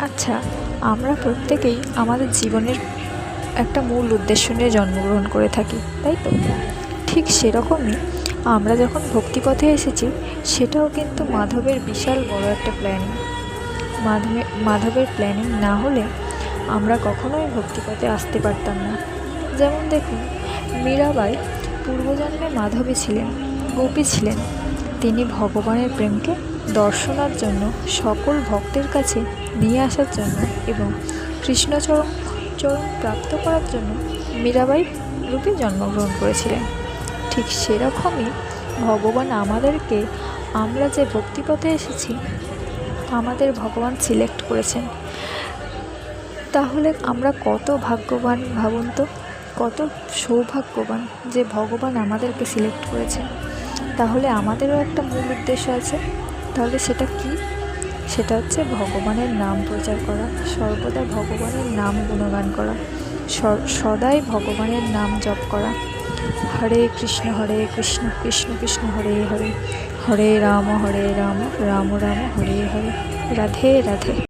আচ্ছা, আমরা প্রত্যেকেই আমাদের জীবনের একটা মূল উদ্দেশ্য নিয়ে জন্মগ্রহণ করে থাকি, তাই তো? ঠিক সেরকমই আমরা যখন ভক্তিপথে এসেছি, সেটাও কিন্তু মাধবের বিশাল বড় একটা প্ল্যানিং। মাধবের প্ল্যানিং না হলে আমরা কখনোই ভক্তিপথে আসতে পারতাম না। যেমন দেখুন, মীরাবাই পূর্বজন্মে মাধবী ছিলেন, গোপী ছিলেন। তিনি ভগবানের প্রেমকে দর্শনার জন্য, সকল ভক্তের কাছে নিয়ে আসার জন্য এবং কৃষ্ণচরণ চরণ প্রাপ্ত করার জন্য মীরাবাই রূপে জন্মগ্রহণ করেছিলেন। ঠিক সেরকমই ভগবান আমাদেরকে, আমরা যে ভক্তিপথে এসেছি, আমাদের ভগবান সিলেক্ট করেছেন। তাহলে আমরা কত ভাগ্যবান ভাবুন তো, কত সৌভাগ্যবান যে ভগবান আমাদেরকে সিলেক্ট করেছেন। তাহলে আমাদেরও একটা মূল উদ্দেশ্য আছে। তাহলে সেটা কি? সেটা হচ্ছে ভগবানের নাম প্রচার করা, সর্বদা ভগবানের নাম গুণগান করা, সদাই ভগবানের নাম জপ করা। হরে কৃষ্ণ কৃষ্ণ কৃষ্ণ হরে হরে, হরে রাম রাম রাম হরে হরে, রাধে রাধে।